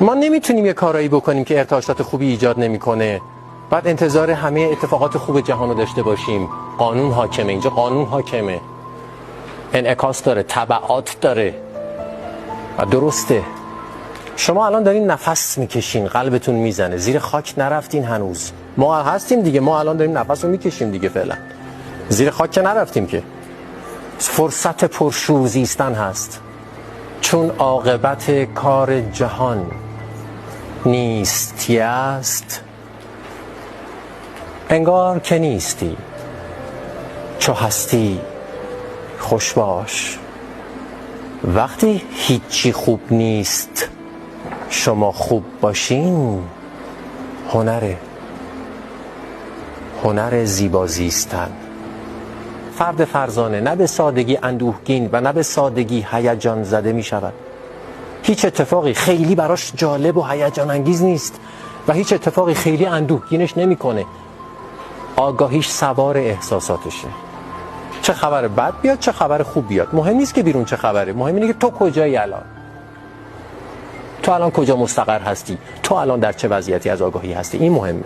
ما نمیتونیم یه کارایی بکنیم که ارتعاشات خوبی ایجاد نمیکنه بعد انتظار همه اتفاقات خوب جهان رو داشته باشیم. قانون حاکمه، اینجا قانون حاکمه، انعکاس داره، تبعات داره و درسته. شما الان دارین نفس میکشین، قلبتون میزنه، زیر خاک نرفتین هنوز. ما هستیم دیگه، ما الان داریم نفس رو میکشیم دیگه، فعلا زیر خاک که نرفتیم که. فرصت پرشور زیستن هست، چون عاقبت کار جهان نیستی است انگار که نیستی، چو هستی خوش باش. وقتی هیچی خوب نیست شما خوب باشین، هنر زیبا زیستن. فرد فرزانه نه به سادگی اندوهگین و نه به سادگی هیجان زده می شود. هیچ اتفاقی خیلی براش جالب و هیجان انگیز نیست و هیچ اتفاقی خیلی اندوهگینش نمی کنه. آگاهیش سوار احساساتشه. چه خبر بد بیاد چه خبر خوب بیاد، مهم نیست که بیرون چه خبره، مهم اینه که تو کجایی الان، تو الان کجا مستقر هستی، تو الان در چه وضعیتی از آگاهی هستی، این مهمه.